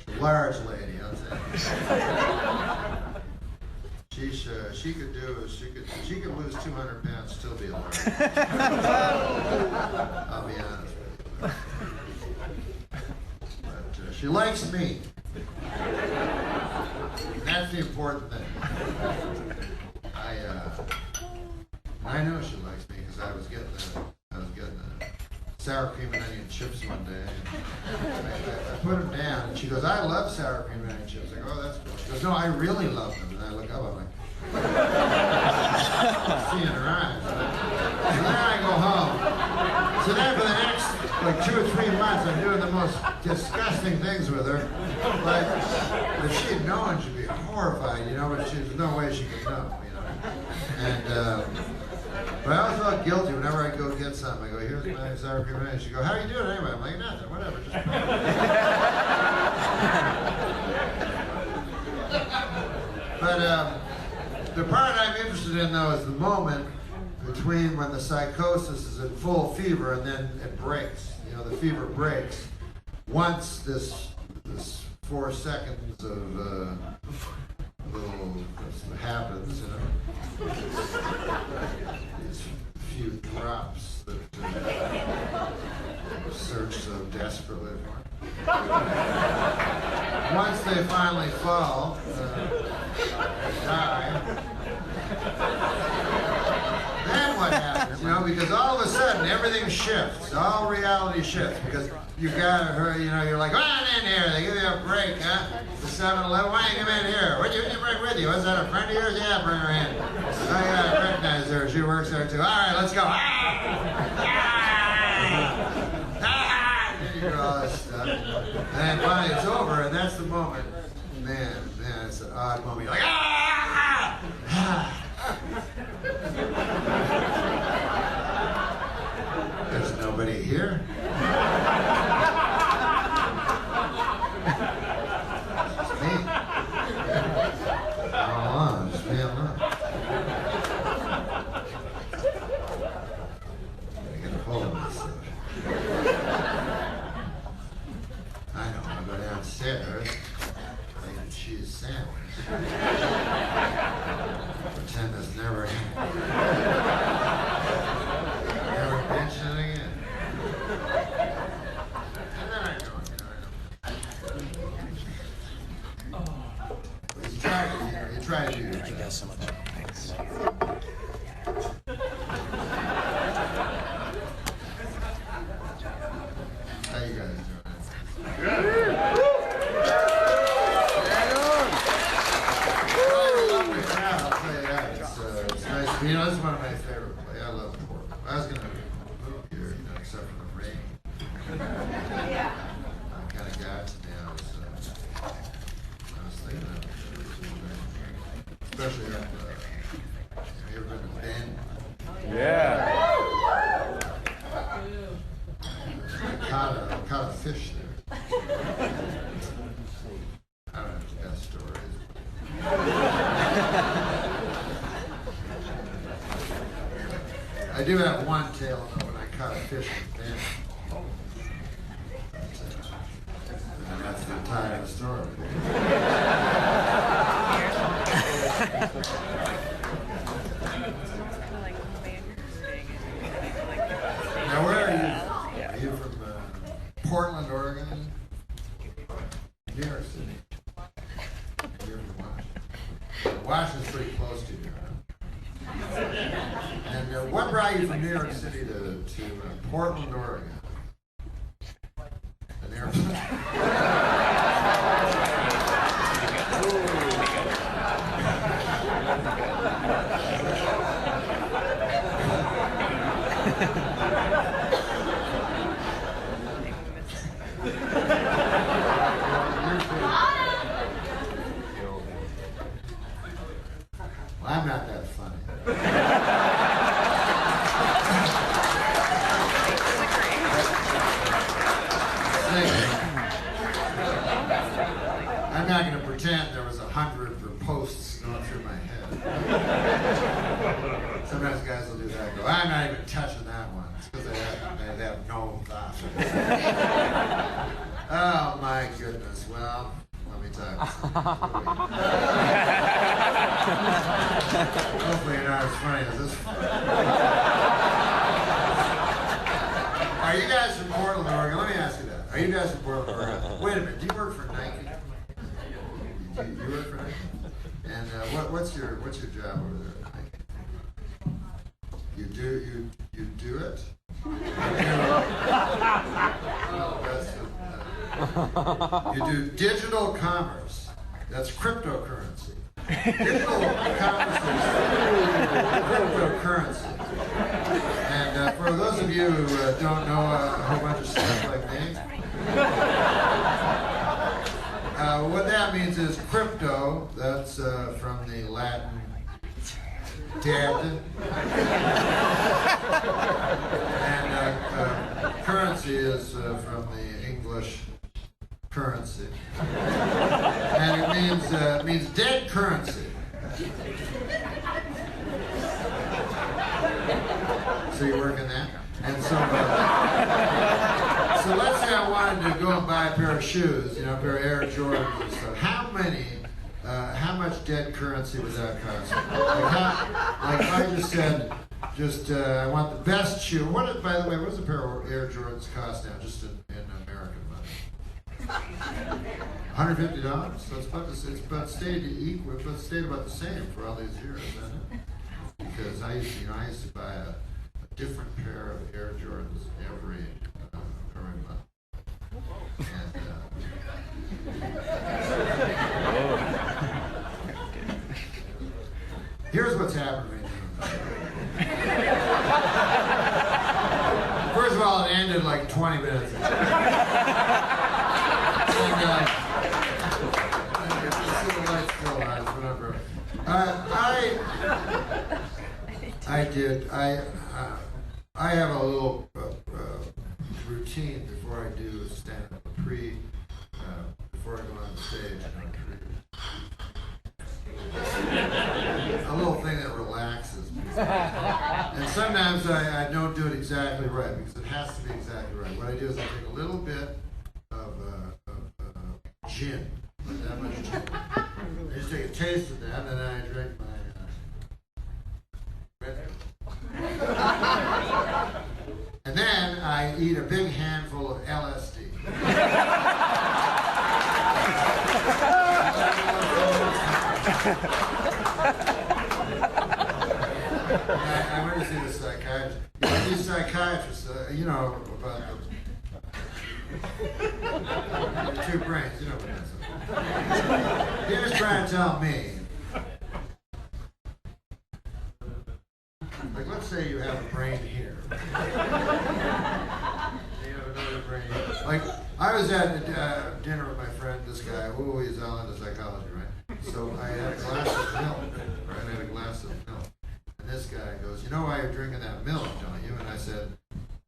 But large lady, I'll say. She could lose 200 pounds, still be a large. I'll be honest with you. But she likes me. That's the important thing. I know she likes me because I was getting sour cream and onion chips one day. And I put them down, and she goes, I love sour cream and onion chips. I go, oh, that's cool. She goes, no, I really love them. And I look up, I'm like, seeing her eyes. And then I go home. So then for the next, 2 or 3 months, I'm doing the most disgusting things with her. Like, if she had known, she'd be horrified, you know, but there's no way she could know, you know. And, but I always felt guilty whenever I go get something. I go, here's my sour cream and onion. She go, how are you doing anyway? I'm like, nothing, whatever, just But the part I'm interested in, though, is the moment between when the psychosis is in full fever and then it breaks. You know, the fever breaks. Once this 4 seconds of little happens, you know. These few drops that search so desperately for. Once they finally fall, die. Then what happens, you know, because all of a sudden everything shifts, all reality shifts, because you got her, you know, you're like, come on in here, they give you a break, huh? The 7-Eleven, why don't you come in here? What'd you bring with you? Was that a friend of yours? Yeah, bring her in. Oh yeah, I recognize her, she works there too. All right, let's go. And you do all this stuff. And then finally it's over, and that's the moment. Man, it's an odd moment. You're like, There's nobody here. It's me. All alone, just me alone. Gotta get a hold of myself. I know, I'll go downstairs, make a cheese sandwich. Pretend this never happened. Never mention it again. And then I go, you try to do your Thank you guys so much. Thanks. How you guys doing? Good. Lovely crowd, I'll tell you that. It's nice. You know, this is one of my favorite places. I love Portland. I was going to move here, you know, except for the rain. I'm kind of got to now. I was thinking of it. Especially up, have you ever been to Bend? Yeah. I caught a fish there. I don't know if it's the best stories. I do have one tale though when I caught a fish with Ben. And that's the entire story. Now where are you from? Are you from Portland, Oregon? New York City. You're from Washington. Washington's pretty close to you, huh? And what brought you from New York City to Portland, Oregon? An airplane? Well, I'm not that funny. I'm not going to pretend there was 100 posts going through my head. Sometimes guys will do that and go, I'm not even touching that one. It's because they have no thought. Oh my goodness. Well, let me tell you. Hopefully you're not as funny as this one. Are you guys from Portland, Oregon? Let me ask you that. Are you guys from Portland, Oregon? Wait a minute. Do you work for Nike? You work for Nike? And what's your job over there at Nike? You do it? You do digital commerce. That's cryptocurrency. Digital commerce is cryptocurrency. And for those of you who don't know a whole bunch of stuff like me, what that means is crypto, that's from the Latin dead, and currency is from the English currency, and it means dead currency. So you work in that? And so let's say I wanted to go and buy a pair of shoes, a pair of Air Jordans and stuff. How much dead currency would that cost me? Like if I just said, I want the best shoe. By the way, what does a pair of Air Jordans cost now, just in American money? $150? So it's about stayed about the same for all these years, hasn't it? Because I used to buy a different pair of Air Jordans every month. And here's what's happened to me. First of all, it ended like 20 minutes ago. I have a little routine before I do stand-up, before I go on the stage. A little thing that relaxes me. And sometimes I don't do it exactly right because it has to be exactly right. What I do is I take a little bit of gin, like that much gin. I just take a taste of that, and then I drink my and then I eat a big handful of LSD. I went to see the psychiatrist. These psychiatrists, about the two brains, you know what that's. He was trying to tell me, like, let's say you have a brain here. You have another brain here. Like, I was at dinner with my friend, this guy, he's all into psychology, right? So I had a glass of milk, right? I had a glass of milk. And this guy goes, you know why you're drinking that milk, don't you? And I said,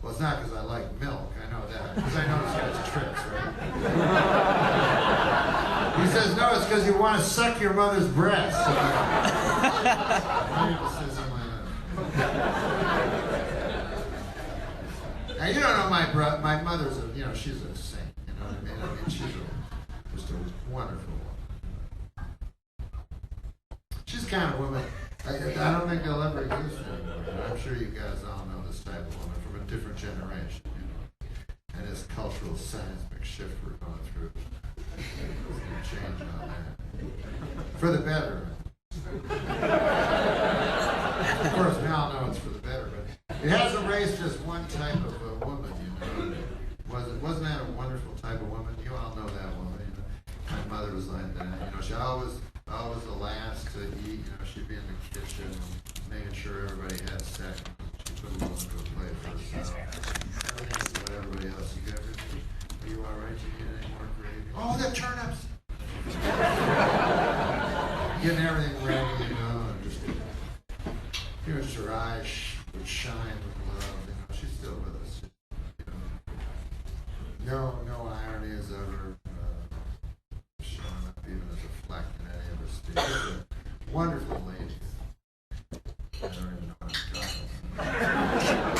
well, it's not because I like milk, I know that. Because I know this guy's tricks, right? He says, no, it's because you want to suck your mother's breast. So now you don't know my mother's she's a saint, you know what I mean? I mean, she's just a wonderful woman. She's the kind of woman, I don't think they'll ever exist anymore. I'm sure you guys all know this type of woman from a different generation, and this cultural seismic shift we're going through. It's going to change all that. For the better. Of course, we all know it's for the better, but it hasn't raised just one type of woman, Wasn't that a wonderful type of woman? You all know that woman, My mother was like that, she always the last to eat, she'd be in the kitchen making sure everybody had seconds. She'd put a little into a plate first. So everything is what everybody else. You guys, are you all right? You get any more gravy? Oh, the turnips! Getting everything ready, you know, and just here's her eyes would shine with love. You know, she's still with us. You know, no irony is ever shown up even as a fleck in any of her speech. She's a wonderful lady. I don't even know what I'm talking about.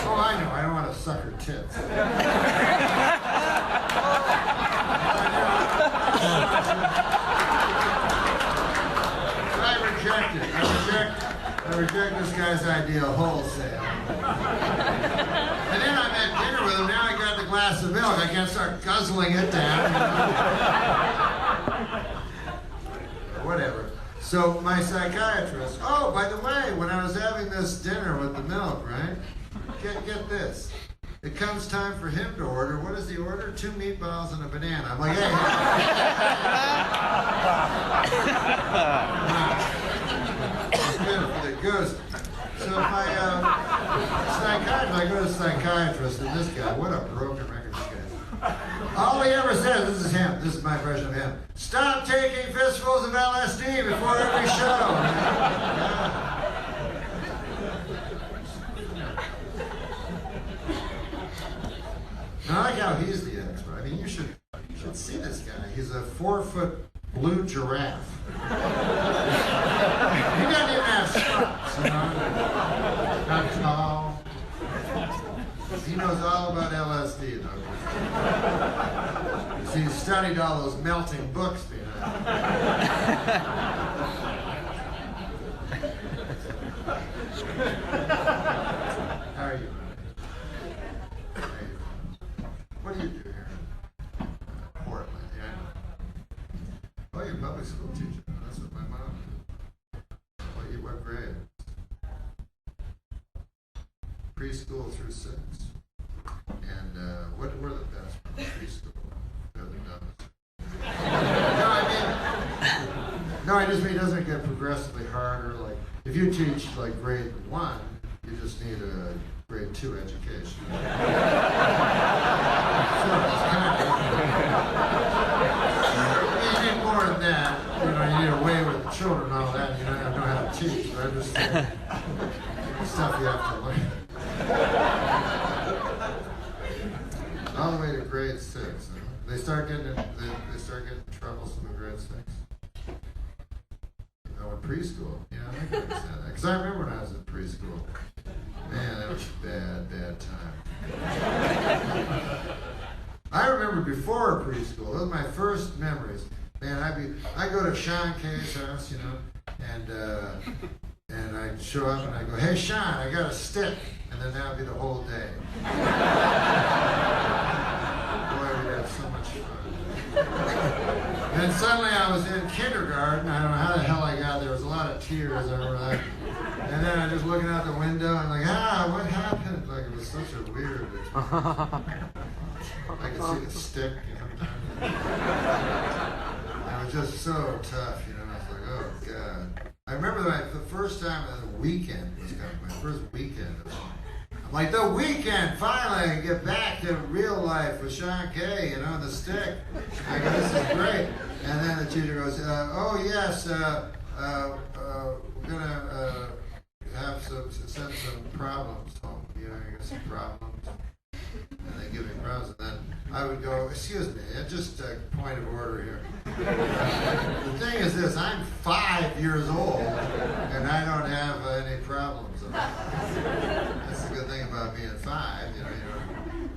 Oh, I know. I don't want to suck her tits. I reject it. I reject this guy's idea wholesale. And then I'm at dinner with him. Now I got the glass of milk. I can't start guzzling it down. You know? Whatever. So my psychiatrist. Oh, by the way, when I was having this dinner with the milk, right? Get this. It comes time for him to order. What does he order? 2 meatballs and a banana. I'm like, hey. It goes. So my psychiatrist, I go to the psychiatrist, and this guy, what a broken record this guy. All he ever says, this is him, this is my version of him. Stop taking fistfuls of LSD before every show. I like how he's the expert. I mean, you should see this guy. He's a 4-foot blue giraffe. He doesn't even have spots, you know. Not tall. He knows all about LSD, though. See, he studied all those melting books behind. How are you? What do you do here in Portland? Yeah. Oh, you're a public school teacher. That's what my mom did. What grade? Preschool through 6. And what were the best from preschool? They're the dumbest. No, I just mean, doesn't it get progressively harder? Like, if you teach like grade 1, you just need a grade 2 education. You need more than that. You know, you need a way with children and all that. You don't know how to teach. But I just stuff you have to learn. All the way to grade 6. They start getting troublesome in grade 6. Oh, in preschool. Yeah, I can understand that. Because I remember when I was in preschool. Man, that was a bad time. I remember before preschool, those are my first memories. Man, I go to Sean K's house, you know, and I'd show up and I'd go, hey Sean, I got a stick. And then that would be the whole day. Boy, we'd have so much fun. And then suddenly I was in kindergarten. I don't know how the hell I got there. There was a lot of tears. I remember that. And then I was just looking out the window and like, what happened? Like, it was such a weird experience. I could see the stick, you know. It was just so tough, you know. I was like, oh God. I remember the first time the weekend was coming. My first weekend. I'm like, the weekend, finally, I can get back to real life with Sean K, you know, the stick. I go, this is great. And then the teacher goes, oh yes, we're gonna send some problems home. You know, you got some problems. And they give me problems, and then I would go, excuse me, just a point of order here. The thing is this, I'm 5 years old, and I don't have any problems. That's the good thing about being 5, you know, you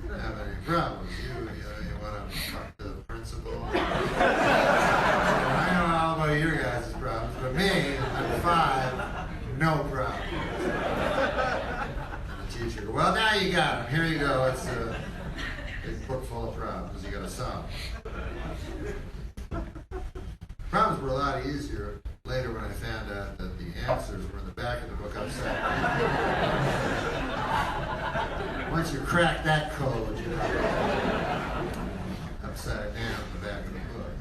don't have any problems. You want to talk to the principal. I know all about your guys' problems, but me, I'm 5, no problem. Teacher. Well, now you got them. Here you go. It's a big book full of problems you got to solve. Problems were a lot easier later when I found out that the answers were in the back of the book upside down. Once you crack that code, you know, upside down in the back of the book.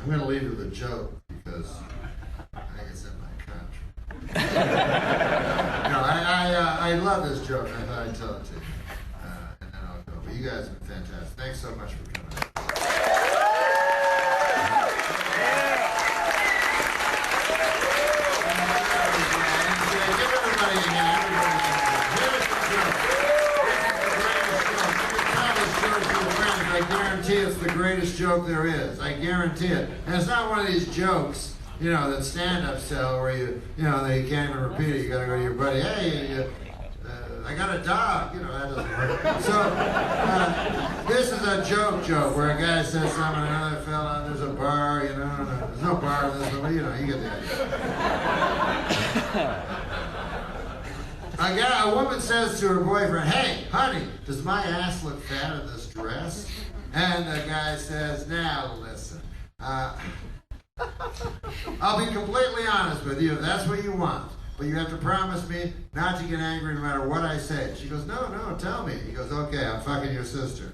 I'm going to leave you with a joke because I think it's in my contract. No, I love this joke. I thought I'd tell it to you. And then I'll go. But you guys have been fantastic. Thanks so much for coming. Give everybody a hand. Here's the joke. I guarantee it's the greatest joke there is. I guarantee it. And it's not one of these jokes, you know, that stand-ups tell where you know, they can't even repeat it. You gotta go to your buddy, hey, I got a dog. You know, that doesn't work. So, this is a joke where a guy says something, another fella, there's a bar, you know, there's no bar in this, but you know, you get the idea. A woman says to her boyfriend, hey, honey, does my ass look fat in this dress? And the guy says, now listen, I'll be completely honest with you if that's what you want, but you have to promise me not to get angry no matter what I say. She goes, no, tell me. He goes, okay, I'm fucking your sister.